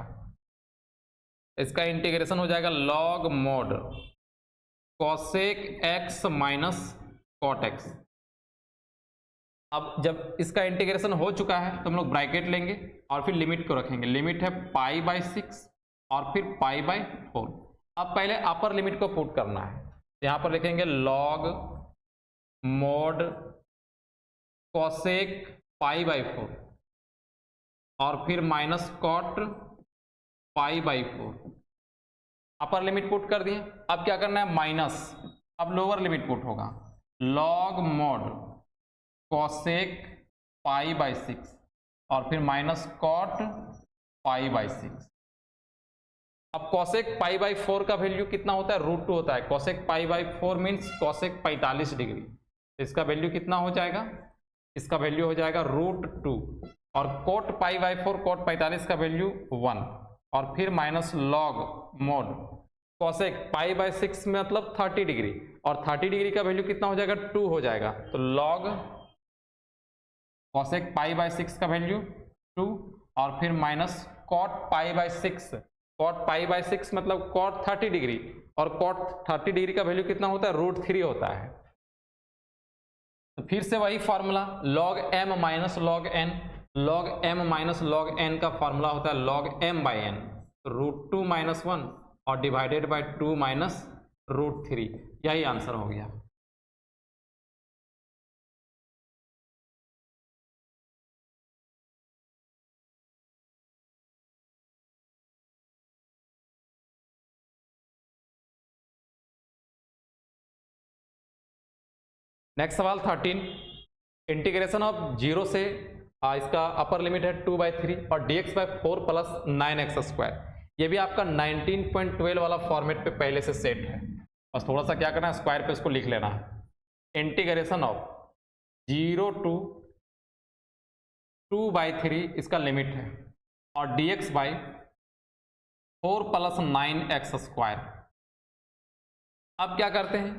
इसका इंटीग्रेशन हो जाएगा log mod cosec x minus cot x. अब जब इसका इंटीग्रेशन हो चुका है तो हम लोग ब्रैकेट लेंगे और फिर लिमिट को रखेंगे। लिमिट है पाई बाई 6 और फिर पाई बाई 4। अब पहले अपर लिमिट को पुट करना है, यहां पर लिखेंगे log mod cosec pi by 4 और फिर minus cot pi by 4। Upper limit put कर दिए। अब क्या करना है, माइनस, अब लोअर लिमिट पुट होगा, log mod cosec pi by 6 और फिर माइनस कॉट पाई बाई 6। अब कॉसेक पाई बाई 4 का वैल्यू कितना होता है, √2 होता है। Cosec pi by 4 means cosec 45 degree. इसका वैल्यू कितना हो जाएगा, इसका वैल्यू हो जाएगा √2 और कोट पाई बाई 4 कोट 45 का वैल्यू 1 और फिर minus log mode cosec pi by 6 में मतलब 30 डिग्री और 30 डिग्री का वैल्यू कितना हो जाएगा, 2 हो जाएगा। तो लॉग कॉसेक पाई बाई 6 का वैल्यू 2 और फिर minus cot pi by 6। Cot pi by 6 मतलब कॉट 30 डिग्री और कॉट 30 डिग्री का वैल्यू कितना होता है, √3 होता है। तो फिर से वही formula log m minus log n। Log m minus log n का फॉर्मूला होता है log m by n, √2 minus 1 और डिवाइडेड बाई 2 माइनस √3। यही आंसर हो गया। नेक्स्ट सवाल 13, इंटीग्रेशन ऑफ 0 से इसका अपर लिमिट है 2/3 और dx बाई 4 प्लस 9x²। ये भी आपका 19.12 वाला फॉर्मेट पे पहले से सेट है, बस थोड़ा सा क्या करना है, स्क्वायर पे इसको लिख लेना है। इंटीग्रेशन ऑफ 0 to 2/3 इसका लिमिट है और dx बाई 4 प्लस 9x²। अब क्या करते हैं,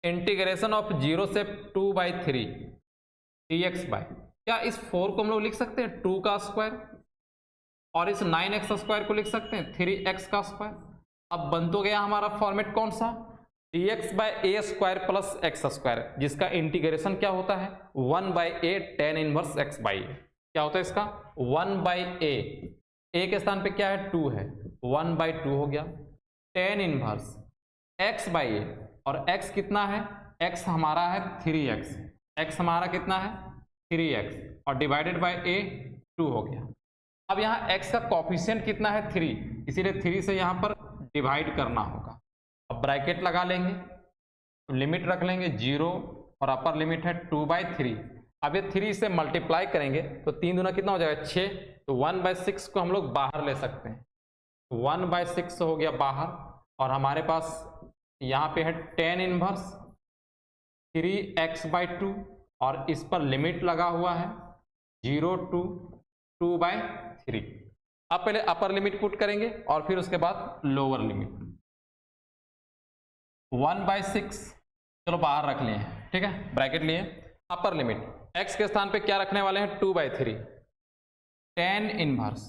इंटीग्रेशन ऑफ 0 से 2/3 dx बाई, क्या इस 4 को हम लोग लिख सकते हैं 2 का स्क्वायर और इस 9x² को लिख सकते हैं 3x का स्क्वायर। अब बन तो गया हमारा फॉर्मेट कौन सा, dx by a² plus x², जिसका इंटीग्रेशन क्या होता है 1/a tan inverse x by a। क्या होता है इसका 1/a, a के स्थान पे क्या है 2 है, 1/2 हो गया tan inverse x by a और x कितना है, x हमारा है 3x, x हमारा कितना है 3x और डिवाइडेड बाय a 2 हो गया। अब यहाँ x का कॉफिशिएंट कितना है 3, इसीलिए 3 से यहाँ पर डिवाइड करना होगा। अब ब्रैकेट लगा लेंगे, तो लिमिट रख लेंगे 0 और अपर लिमिट है 2/3। अब ये 3 से मल्टीप्लाई करेंगे तो 3 दूना कितना हो जाएगा 6, तो 1/6 को हम लोग बाहर ले सकते हैं, 1/6 हो गया बाहर और हमारे पास यहाँ पे है tan इनवर्स 3x/2 और इस पर लिमिट लगा हुआ है 0 to 2/3। अब पहले अपर लिमिट पुट करेंगे और फिर उसके बाद लोअर लिमिट। 1/6 चलो बाहर रख लिए, ठीक है, ब्रैकेट लिए। अपर लिमिट x के स्थान पे क्या रखने वाले हैं 2/3, tan इनवर्स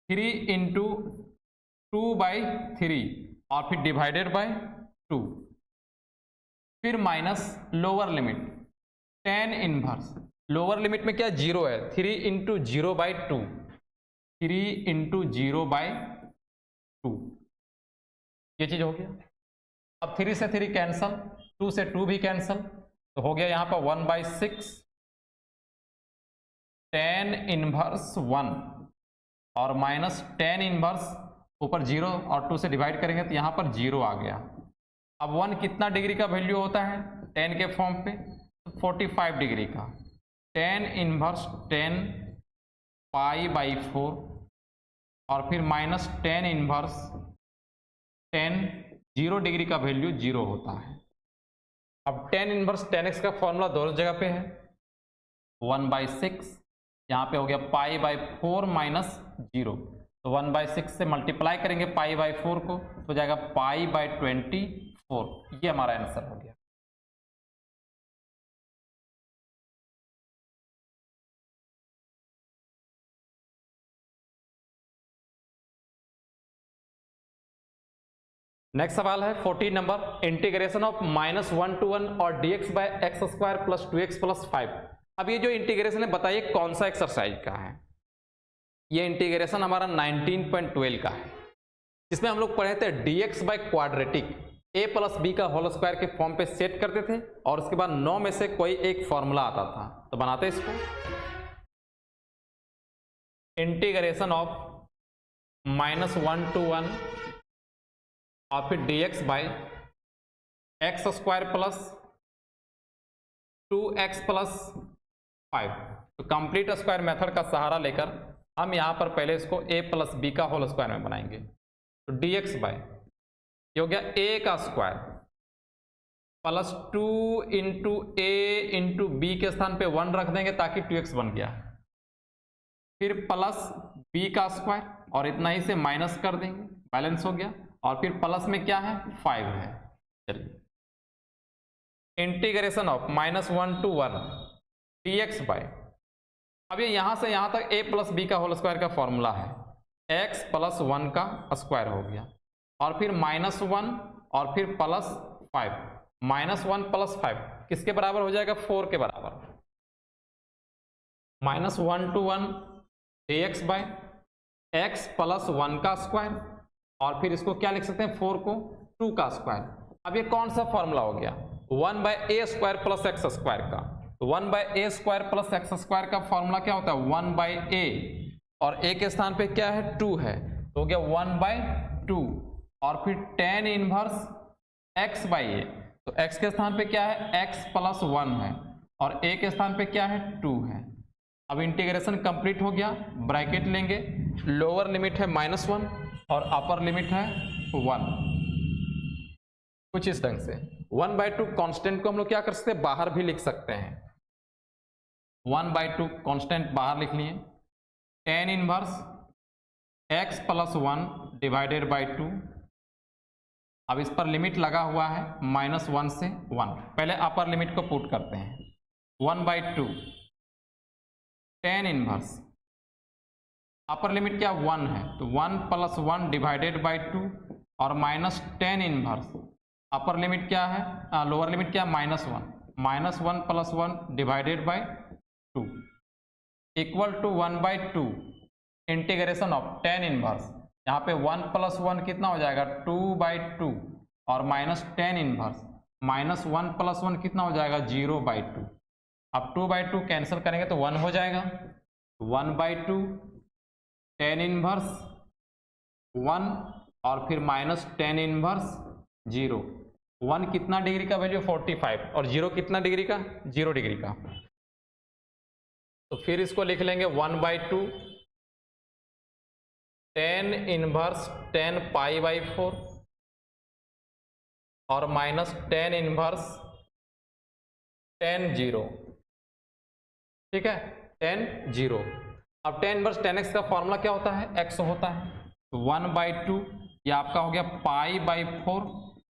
3 इंटू 2/3 और फिर डिवाइडेड बाय 2, फिर minus lower limit tan inverse, lower limit में क्या 0 है, 3 इंटू 0/2, 3 इंटू 0/2, ये चीज हो गया। अब 3 से 3 कैंसल, 2 से 2 भी कैंसल, तो हो गया यहाँ पर 1/6 tan इनवर्स 1 और माइनस tan इनवर्स ऊपर 0 और 2 से डिवाइड करेंगे तो यहाँ पर 0 आ गया। अब 1 कितना डिग्री का वैल्यू होता है tan के फॉर्म पे? 45 डिग्री का। tan इनवर्स 10 π/4 और फिर माइनस tan इनवर्स 10, 0 डिग्री का वैल्यू 0 होता है। अब tan इनवर्स tan x का फॉर्मूला दोनों जगह पे है, 1/6, यहाँ पे हो गया π/4 माइनस 0, तो 1/6 से मल्टीप्लाई करेंगे π/4 को तो जाएगा π/24। ये हमारा आंसर हो गया। नेक्स्ट सवाल है 14 नंबर, इंटीग्रेशन ऑफ -1 to 1 और dx/x² + 2x + 5। अब ये जो इंटीग्रेशन है बताइए कौन सा एक्सरसाइज का है? ये इंटीग्रेशन हमारा 19.12 का है, जिसमें हम लोग पढ़े थे dx/क्वाड्रेटिक a + b का होल स्क्वायर के फॉर्म पे सेट करते थे और उसके बाद 9 में से कोई एक फॉर्मूला आता था। तो बनाते इसको, इंटीग्रेशन ऑफ -1 to 1 और फिर dx/x² + 2x + 5। तो कंप्लीट स्क्वायर मेथड का सहारा लेकर हम यहाँ पर पहले इसको a + b का होल स्क्वायर में बनाएंगे। तो dx बाय ये हो गया a का square plus 2 into a into b के स्थान पे 1 रख देंगे ताकि 2x बन गया, फिर प्लस b का स्क्वायर और इतना ही से माइनस कर देंगे, बैलेंस हो गया, और फिर प्लस में क्या है 5 है। चलिए, integration of -1 to 1 dx by, अब ये यहां से यहां तक a + b का होल स्क्वायर का फॉर्मूला है, x + 1 का स्क्वायर हो गया और फिर -1 और फिर +5, -1 + 5 किसके बराबर हो जाएगा? 4 के बराबर। -1 to 1 dx बाय x + 1 का स्क्वायर और फिर इसको क्या लिख सकते हैं 4 को 2 का स्क्वायर। अब ये कौन सा फॉर्मूला हो गया? 1/a² + x² का। तो 1/a² + x² का फॉर्मूला क्या होता है? 1/a और a के स्थान पे क्या है 2 है, तो हो गया 1/2 और फिर tan इनवर्स x/a, तो x के स्थान पे क्या है x + 1 है और a के स्थान पे क्या है 2 है। अब इंटीग्रेशन कंप्लीट हो गया, ब्रैकेट लेंगे, लोअर लिमिट है -1 और अपर लिमिट है 1, कुछ इस ढंग से। 1/2 कांस्टेंट को हम लोग क्या कर सकते हैं? बाहर भी लिख सकते हैं। 1/2 कांस्टेंट बाहर लिख लिए, tan inverse x + 1 divided by 2। अब इस पर लिमिट लगा हुआ है -1 से 1, पहले अपर लिमिट को पुट करते हैं। 1/2 tan इनवर्स, अपर लिमिट क्या 1 है, तो 1 + 1 डिवाइडेड बाई 2 और minus tan inverse, upper limit क्या है, लोअर लिमिट क्या -1, -1 + 1 divided by 2 equal to 1/2 integration of tan inverse. यहाँ पे 1 + 1 कितना हो जाएगा 2/2 और माइनस tan इनवर्स, -1 + 1 कितना हो जाएगा 0/2। अब 2/2 कैंसिल करेंगे तो 1 हो जाएगा, 1/2 tan इनवर्स 1 और फिर माइनस tan इनवर्स 0। 1 कितना डिग्री का वैल्यू 45 और 0 कितना डिग्री का 0 डिग्री का। तो फिर इसको लिख लेंगे 1/2 tan इनवर्स 10 π/4 और माइनस tan इनवर्स tan 0, ठीक है, tan 0। अब tan इनवर्स tan x का फॉर्मूला क्या होता है? x होता है, तो 1/2 ये आपका हो गया π/4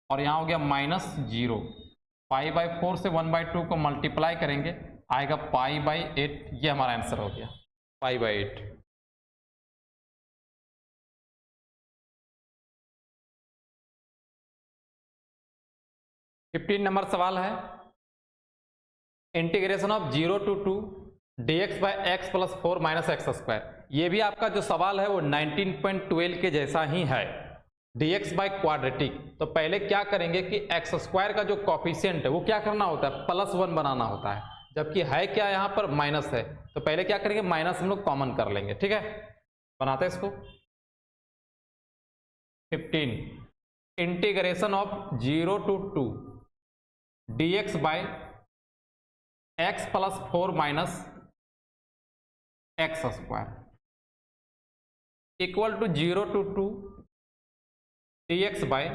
और यहाँ हो गया -0। π/4 से 1/2 को मल्टीप्लाई करेंगे आएगा π/8, ये हमारा आंसर हो गया π/8। फिफ्टीन नंबर सवाल है, integration of 0 to 2 dx/x + 4 - x²। ये भी आपका जो सवाल है वो 19.12 के जैसा ही है, dx बाय क्वाड्रेटिक, तो पहले क्या करेंगे कि एक्स स्क्वायर का जो कॉफिशिएंट है वो क्या करना होता है, +1 बनाना होता है, जबकि है क्या यहाँ पर माइनस है, तो पहले क्या करेंगे माइनस हम लोग कॉमन कर लेंगे। ठीक है, बनाते हैं इसको। 15 integration of 0 to 2 dx by x + 4 minus x square equal to 0 to 2 dx by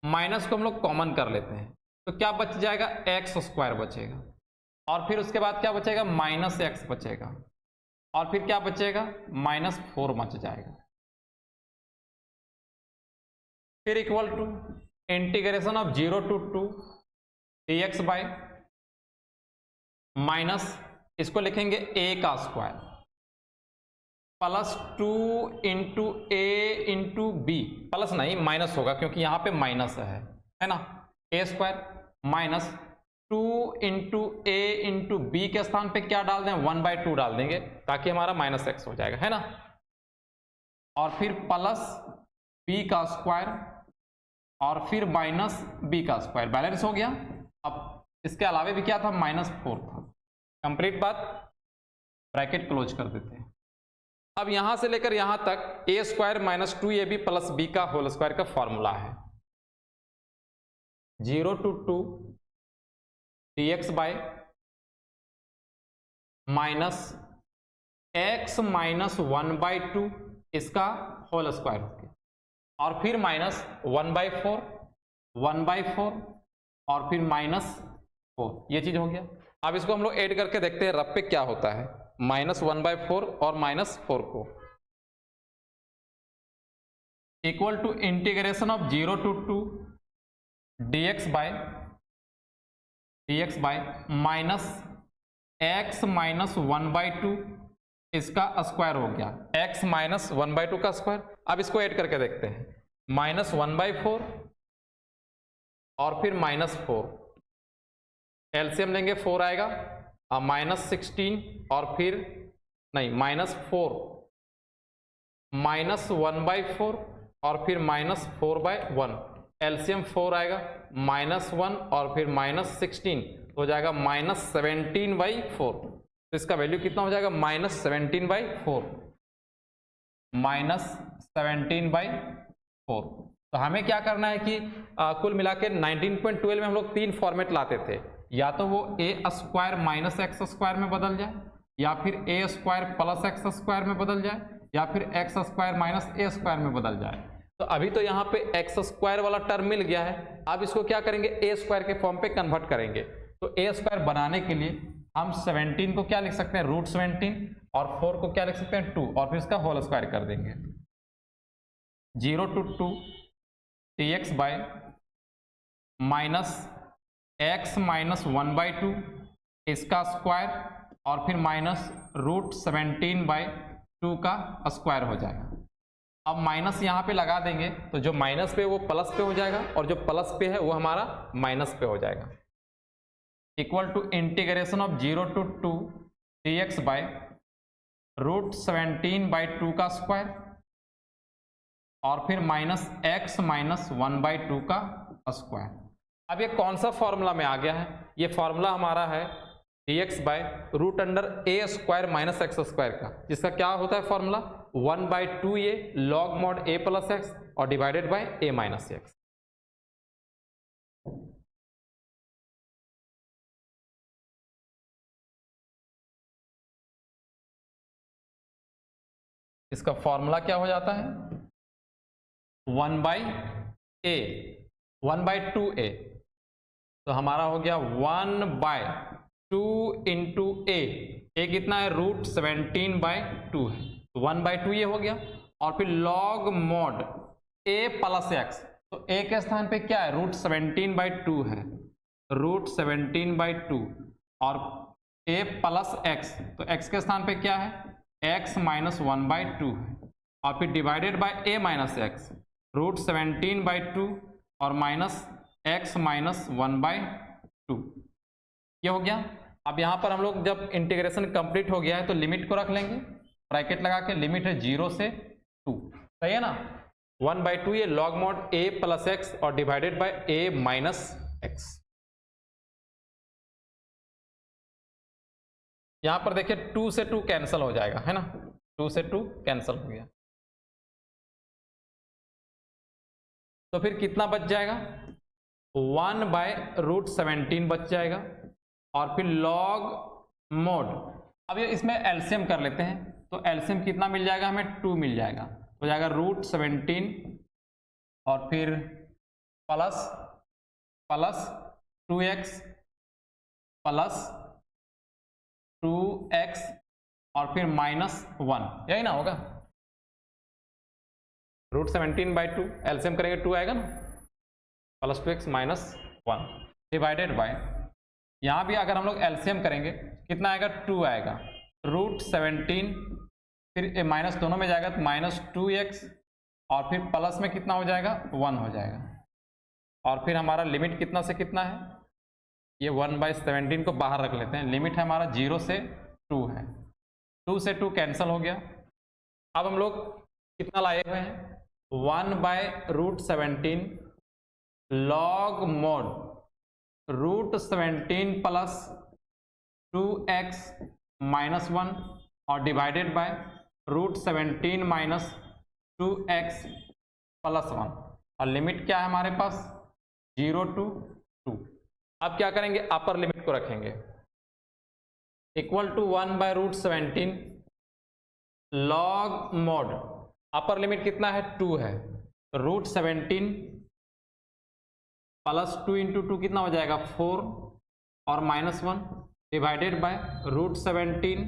minus को हम लोग कॉमन कर लेते हैं, तो क्या बच जाएगा, एक्स स्क्वायर बचेगा, और फिर उसके बाद क्या बचेगा, -x बचेगा, और फिर क्या बचेगा, -4 बच जाएगा। फिर equal to integration of 0 to 2 dx by minus, इसको लिखेंगे a का square +2 into a into b, plus नहीं माइनस होगा क्योंकि यहां पे माइनस है ना, a square minus 2 into a into b के स्थान पे क्या डाल दें, 1/2 डाल देंगे ताकि हमारा -x हो जाएगा, है ना, और फिर प्लस b का स्क्वायर और फिर माइनस b का स्क्वायर, बैलेंस हो गया। अब इसके अलावा भी क्या था, -4 था। कंप्लीट बात, ब्रैकेट क्लोज कर देते हैं। अब यहां से लेकर यहां तक a square minus 2ab plus b का होल स्क्वायर का फॉर्मूला है। 0 to 2 dx by minus x minus 1/2 इसका होल स्क्वायर हो गया, और फिर माइनस 1/4 और फिर -4, ये चीज हो गया। अब इसको हम लोग ऐड करके देखते हैं रफ पे क्या होता है, -1/4 और -4 को equal to integration of 0 to 2 dx by minus x minus 1/2 इसका स्क्वायर हो गया, x माइनस 1/2 का स्क्वायर। अब इसको ऐड करके देखते हैं, -1/4 और फिर -4, एलसीएम लेंगे 4 आएगा, -16 और फिर नहीं -4 -1/4 और फिर -4/1, एलसीएम 4 आएगा, -1 और फिर -16 हो जाएगा -17/4, तो इसका वैल्यू कितना हो जाएगा, -17/4, -17/4। तो हमें क्या करना है कि कुल मिला के 19.12 में हम लोग 3 फॉर्मेट लाते थे, या तो वो a square minus x square में बदल जाए, या फिर a square plus x square में बदल जाए, या फिर x square minus a square में बदल जाए। तो अभी तो यहाँ पे एक्स स्क्वायर वाला टर्म मिल गया है, अब इसको क्या करेंगे, a स्क्वायर के फॉर्म पे कन्वर्ट करेंगे। तो a स्क्वायर बनाने के लिए हम 17 को क्या लिख सकते हैं, √17, और 4 को क्या लिख सकते हैं, 2, और फिर इसका होल स्क्वायर कर देंगे। 0 to 2 dx by minus x minus 1/2 इसका स्क्वायर, और फिर माइनस √17/2 का स्क्वायर हो जाएगा। अब माइनस यहाँ पे लगा देंगे तो जो माइनस पे वो प्लस पे हो जाएगा, और जो प्लस पे है वो हमारा माइनस पे हो जाएगा, equal to integration of 0 to 2 dx by √17/2 का स्क्वायर, और फिर -x माइनस 1/2 का स्क्वायर। अब ये कौन सा फॉर्मूला में आ गया है, ये फॉर्मूला हमारा है dx by √a square minus x square का, जिसका क्या होता है formula, 1/2a log mod a plus x और divided by a minus x. इसका फॉर्मूला क्या हो जाता है, 1/2a, तो हमारा हो गया 1/2 इंटू a कितना है, √17/2 है, तो 1/2 ये हो गया, और फिर log mod a plus x, तो a के स्थान पे क्या है, √17/2 है, √17/2, और a प्लस एक्स, तो x के स्थान पे क्या है, x माइनस 1/2 है, और फिर divided by a minus x, √17/2 और माइनस x माइनस 1/2, ये हो गया। अब यहाँ पर हम लोग जब इंटीग्रेशन कंप्लीट हो गया है तो लिमिट को रख लेंगे, ब्रैकेट लगा के, लिमिट है 0 से 2, सही है ना। 1/2 ये log mod a plus x और divided by a minus x. यहां पर देखिए 2 से 2 कैंसिल हो जाएगा, है ना, 2 से 2 कैंसिल हो गया, तो फिर कितना बच जाएगा, 1/√17 बच जाएगा। और फिर लॉग मोड, अब ये इसमें एलसीएम कर लेते हैं, तो एलसीएम कितना मिल जाएगा हमें, 2 मिल जाएगा, हो जाएगा √17 और फिर प्लस 2x प्लस 2x और फिर -1, यही ना होगा, √17/2 एलसीएम करेंगे 2 आएगा ना, प्लस 2x -1 डिवाइडेड बाय, यहाँ भी अगर हम लोग एलसीएम करेंगे कितना आएगा, 2 आएगा, √17 फिर माइनस दोनों में जाएगा तो -2x और फिर प्लस में कितना हो जाएगा, 1 हो जाएगा। और फिर हमारा लिमिट कितना से कितना है, ये 1/17 को बाहर रख लेते हैं, लिमिट है हमारा 0 से 2 है, 2 से 2 कैंसिल हो गया। अब हम लोग कितना लाए हुए हैं, 1/√17 लॉग मोड √17 प्लस 2x -1 और divided bye √17 minus 2x plus 1 और लिमिट क्या है हमारे पास, 0 to 2। अब क्या करेंगे, अपर लिमिट को रखेंगे equal to 1/√17 log mod, upper limit कितना है, 2 है, √17 प्लस 2 इंटू 2 कितना हो जाएगा, 4 और -1 डिवाइडेड बाय √17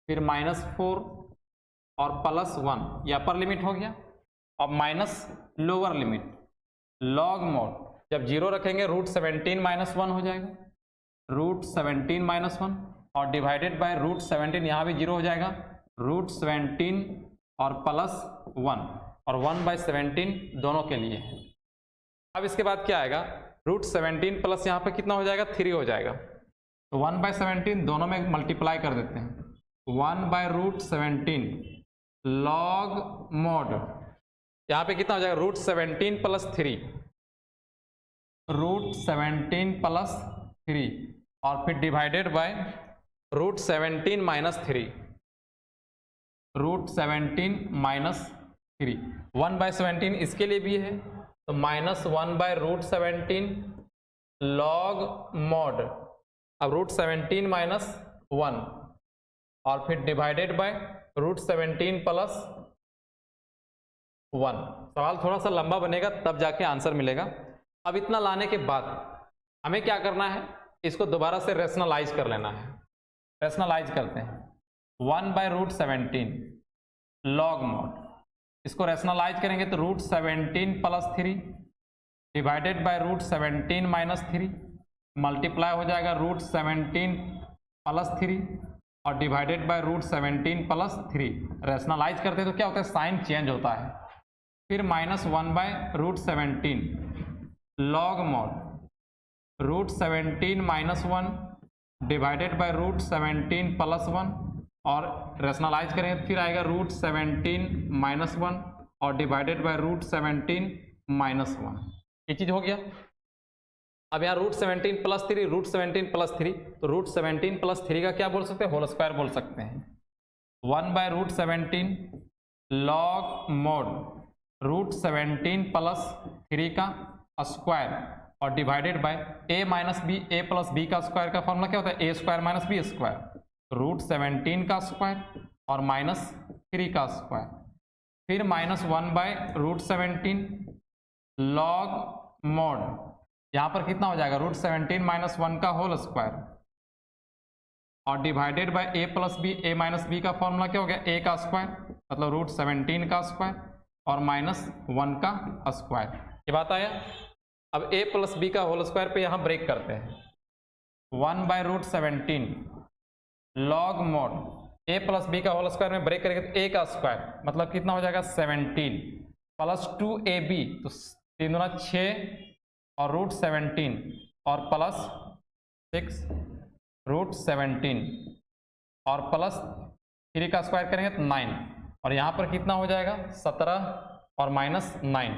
फिर -4 और प्लस 1, ये अपर लिमिट हो गया। और minus lower limit log mode, जब 0 रखेंगे √17 -1 हो जाएगा, √17 -1 और डिवाइडेड बाय √17, यहाँ भी 0 हो जाएगा, √17 और प्लस 1 और 1/17 दोनों के लिए है। अब इसके बाद क्या आएगा, √17 प्लस यहाँ पे कितना हो जाएगा, 3 हो जाएगा, तो 1/17 दोनों में मल्टीप्लाई कर देते हैं, 1/√17 लॉग मोड, यहाँ पे कितना हो जाएगा, √17 प्लस 3, √17 प्लस 3 और फिर डिवाइडेड बाय √17 माइनस 3, √17 माइनस 3, 1/17 इसके लिए भी है, तो -1/√17 लॉग मोड, अब √17 माइनस 1 और फिर डिवाइडेड बाय √17 प्लस 1। सवाल थोड़ा सा लंबा बनेगा तब जाके आंसर मिलेगा। अब इतना लाने के बाद हमें क्या करना है, इसको दोबारा से रेशनलाइज कर लेना है। रेशनलाइज करते हैं, 1/√17 लॉग मोड, इसको रेशनलाइज करेंगे तो √17 plus 3 divided by √17 minus 3 multiply हो जाएगा √17 प्लस 3 और डिवाइडेड बाय √17 प्लस 3। रेशनलाइज करते हैं तो क्या होता है, साइन चेंज होता है, फिर -1/√17 log mode √17 -1 divided by √17 plus 1 और रेशनलाइज करेंगे फिर आएगा √17 -1 और डिवाइडेड बाय √17 -1। ये चीज हो गया। अब यहाँ √17 प्लस 3, √17 प्लस 3, तो √17 प्लस 3 का क्या बोल सकते हैं, होल स्क्वायर बोल सकते हैं। 1/√17 लॉग मोड √17 प्लस 3 का स्क्वायर और divided by a minus b, a plus b का स्क्वायर का फॉर्मूला क्या होता है, a square minus b square, √17 का स्क्वायर और -3 का स्क्वायर, फिर -1/√17 लॉग मोड, यहाँ पर कितना हो जाएगा, √17 -1 का होल स्क्वायर और divided by a plus b, a minus b का फॉर्मूला क्या हो गया, a का स्क्वायर मतलब √17 का स्क्वायर और -1 का स्क्वायर। ये बात आया। अब a प्लस बी का होल स्क्वायर पे यहाँ ब्रेक करते हैं, 1/√17 log mod a plus b का होल स्क्वायर में ब्रेक करेंगे तो a का स्क्वायर मतलब कितना हो जाएगा, 17 प्लस 2ab, तो 3 दूना 6 और √17 और प्लस 6 √17 और प्लस 3 का स्क्वायर करेंगे तो 9 और यहाँ पर कितना हो जाएगा, 17 और -9,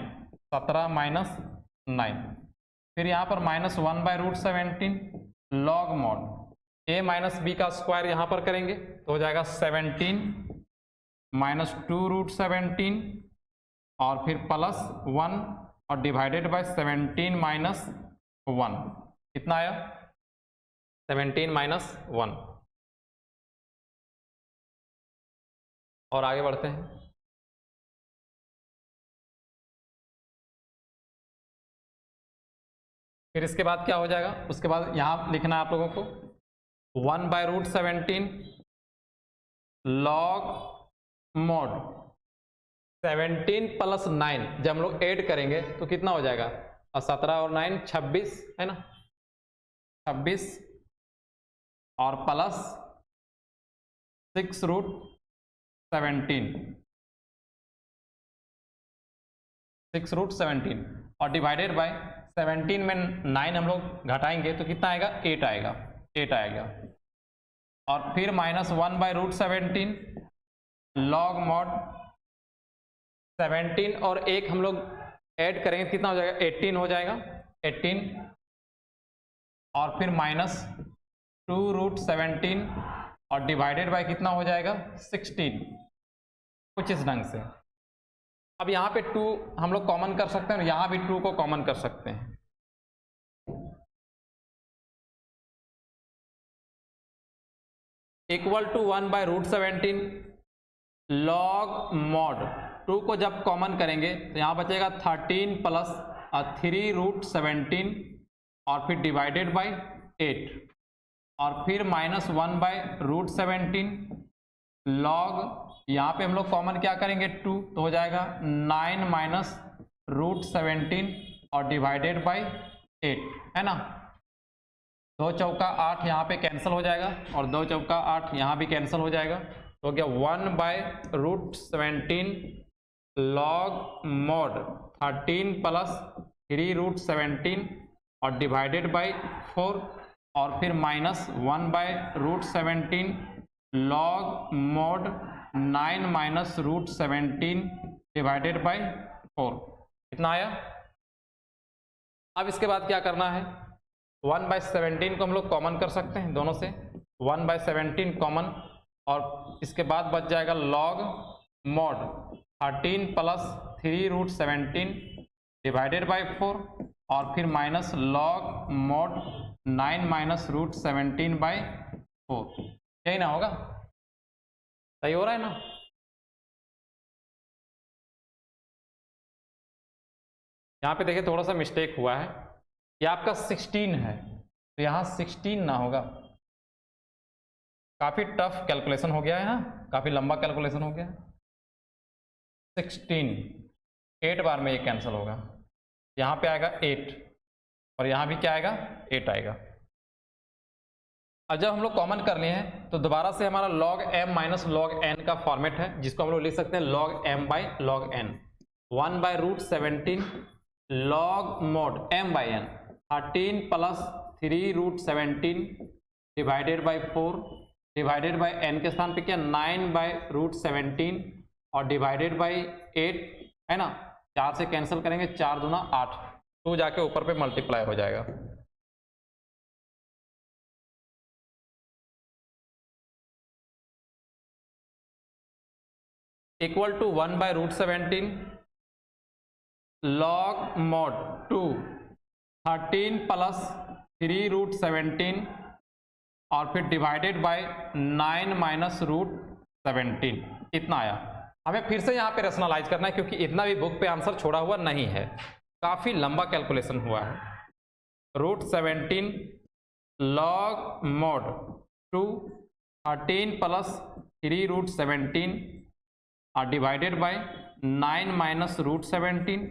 17 -9, फिर यहाँ पर -1/√17 log mod a - b का स्क्वायर यहाँ पर करेंगे तो हो जाएगा 17 -2√17 और फिर +1 और डिवाइडेड बाय 17 - 1, कितना आया 17 - 1। और आगे बढ़ते हैं। फिर इसके बाद क्या हो जाएगा, उसके बाद यहां लिखना है आप लोगों को 1/√17 log mod 17 + 9, जब हम लोग ऐड करेंगे तो कितना हो जाएगा, और 17 और 9 26 है ना, 26 और +6√17 6√17 और डिवाइडेड बाय 17 में 9 हम लोग घटाएंगे तो कितना आएगा 8 आएगा, 8 आएगा। और फिर -1/√17 log mod 17 और 1 हम लोग ऐड करेंगे कितना हो जाएगा 18 हो जाएगा, 18 और फिर -2√17 और डिवाइडेड बाय कितना हो जाएगा 16, कुछ इस ढंग से। अब यहाँ पे 2 हम लोग कॉमन कर सकते हैं, यहाँ भी 2 को कॉमन कर सकते हैं। इक्वल टू 1/√17 log mod 2 को जब कॉमन करेंगे तो यहाँ बचेगा 13 + 3√17 और फिर डिवाइडेड बाय 8 और फिर -1/√17 log, यहाँ पे हम लोग कॉमन क्या करेंगे 2 तो हो जाएगा 9 - √17 और डिवाइडेड बाय 8 है ना, 2 चौका 8 यहाँ पे कैंसिल हो जाएगा और 2 चौका 8 यहाँ भी कैंसिल हो जाएगा, तो हो गया 1/√17 log mod 13 + 3√17 और डिवाइडेड बाय 4 और फिर -1/√17 log mod 9 - √17 डिवाइडेड बाय 4, कितना आया। अब इसके बाद क्या करना है, 1/17 को हम लोग कॉमन कर सकते हैं दोनों से, 1/17 कॉमन और इसके बाद बच जाएगा log mod 13 + 3√17 डिवाइडेड बाय 4 और फिर -log mod 9 - √17 बाय 4, यही ना होगा, सही हो रहा है ना। यहाँ पे देखिए थोड़ा सा मिस्टेक हुआ है, ये आपका 16 है तो यहाँ 16 ना होगा, काफी टफ कैलकुलेशन हो गया है ना, काफी लंबा कैलकुलेशन हो गया। 16 8 बार में ये कैंसिल होगा, यहाँ पे आएगा 8 और यहाँ भी क्या आएगा 8 आएगा। अब जब हम लोग कॉमन कर लिए हैं तो दोबारा से हमारा log m - log n का फॉर्मेट है, जिसको हम लोग लिख सकते हैं log m/log n, 1/√17 log mod m/n 13 + 3√17 divided by 4 divided by n के स्थान पे क्या 9/√17 और डिवाइडेड बाय 8 है ना, 4 से कैंसिल करेंगे, 4 दूना 8, तो जाके ऊपर पे मल्टीप्लाई हो जाएगा। इक्वल टू 1/√17 log mod 2 13 + 3√17 और फिर डिवाइडेड बाय 9 - √17, इतना आया। हमें फिर से यहाँ पे रेशनलाइज करना है क्योंकि इतना भी बुक पे आंसर छोड़ा हुआ नहीं है, काफी लंबा कैलकुलेशन हुआ है। √17 log mod 2 13 + 3√17 और डिवाइडेड बाय 9 - √17,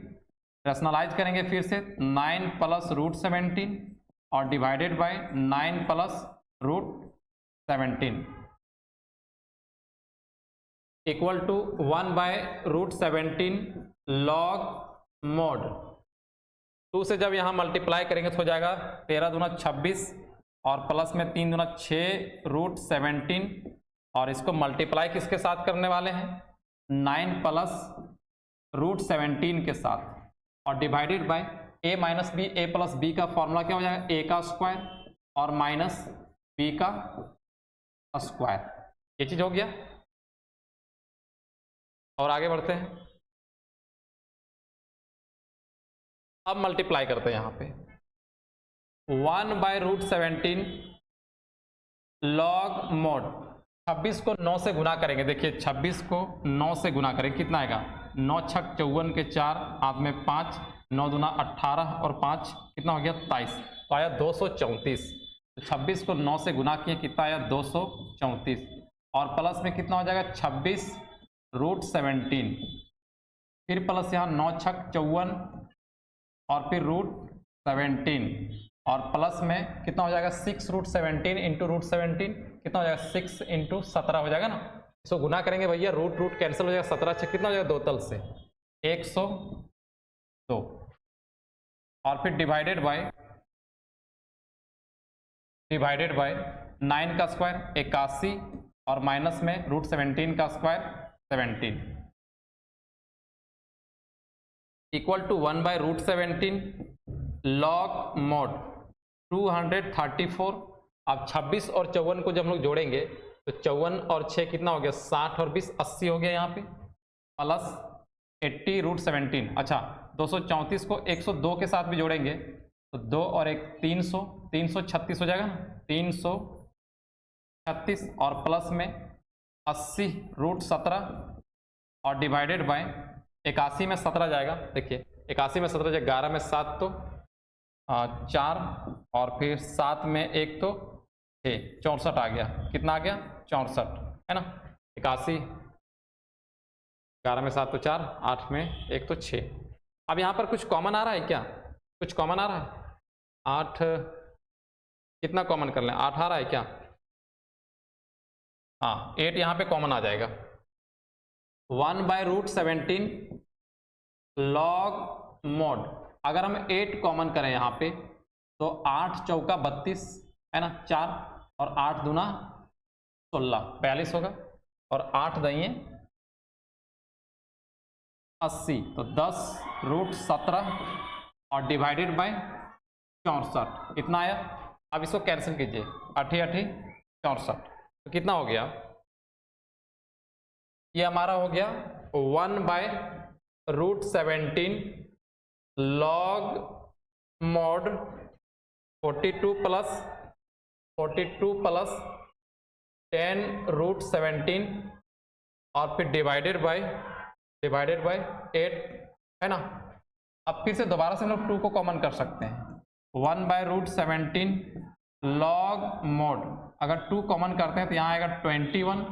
रेशनलाइज करेंगे फिर से 9 + √17 और divided by 9 + √17 equal to 1/√17 log mod 2 से जब यहाँ मल्टीप्लाई करेंगे तो हो जाएगा 13 दूना 26 और प्लस में 3 दूना 6√17 और इसको मल्टीप्लाई किसके साथ करने वाले हैं 9 + √17 के साथ और divided by a minus b, a plus b का फॉर्मूला क्या हो जाएगा, a का स्क्वायर और माइनस b का स्क्वायर। ये चीज हो गया। और आगे बढ़ते हैं, अब मल्टीप्लाई करते हैं यहां पे 1/√17 लॉग मोड 26 को 9 से गुना करेंगे। देखिए 26 को 9 से गुना करेंगे, कितना आएगा, 9 छक 54 के 4, हाथ में 5, 9 दूना 18 और 5 कितना हो गया 23, तो आया 234। तो 26 को 9 से गुना किए, कितना आया 234 और प्लस में कितना हो जाएगा 26√17, फिर प्लस यहाँ 9 छक 54 और फिर √17 और प्लस में कितना हो जाएगा 6√17 इंटू √17 कितना हो जाएगा 6 इंटू 17 हो जाएगा ना। इसको गुना करेंगे भैया, रूट कैंसिल हो जाएगा, 17 से कितना हो जाएगा 2 तल से 102 और फिर डिवाइडेड बाय 9 का स्क्वायर 81 और माइनस में √17 का square 17 equal to 1/√17 log mod 234। अब 26 और 54 को जब हम लोग जोड़ेंगे तो 54 और 6 कितना हो गया 60 और 20 80 हो गया यहाँ पे, प्लस 80√17। अच्छा 234 को 102 के साथ भी जोड़ेंगे तो 2 और 1 300, 336 हो जाएगा ना, 336 और प्लस में 80√17 और डिवाइडेड बाय 81 में 17 जाएगा। देखिए 81 में 17 जाएगा, 11 में 7 तो 4 और फिर 7 में 1 तो 6, 64 आ गया। कितना आ गया 64 है ना। 81, 11 में 7 तो 4, 8 में 1 तो 6। अब यहाँ पर कुछ कॉमन आ रहा है क्या, कुछ कॉमन आ रहा है 8, कितना कॉमन कर लें 8 आ रहा है क्या, हाँ 8 यहाँ पे कॉमन आ जाएगा। 1/√17 लॉग मोड, अगर हम 8 कॉमन करें यहाँ पे तो 8 चौका 32 है ना, 4 और 8 दूना 16 42 होगा और 8 दइए 80 तो 10√17 और डिवाइडेड बाय 64 इतना आया। अब इसको कैंसिल कीजिए, 8 64 तो कितना हो गया, ये हमारा हो गया 1/√17 लॉग मोड 42 प्लस 10√17 और फिर डिवाइडेड बाय 8 है ना। अब फिर से दोबारा से हम लोग 2 को कॉमन कर सकते हैं। 1/√17 लॉग मोड, अगर 2 कॉमन करते हैं तो यहाँ आएगा 21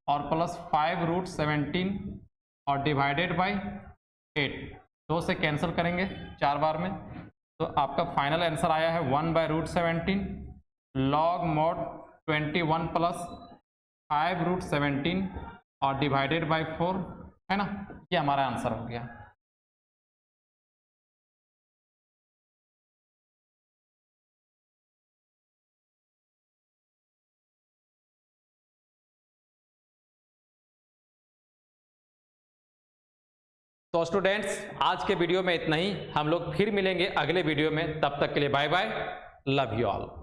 और प्लस 5√17 और डिवाइडेड बाय 8, 2 से कैंसिल करेंगे 4 बार में तो आपका फाइनल आंसर आया है 1/√17 लॉग मोड 21 प्लस 5√17 और डिवाइडेड बाय 4 है ना। ये हमारा आंसर हो गया। तो स्टूडेंट्स आज के वीडियो में इतना ही, हम लोग फिर मिलेंगे अगले वीडियो में, तब तक के लिए bye bye, love you all.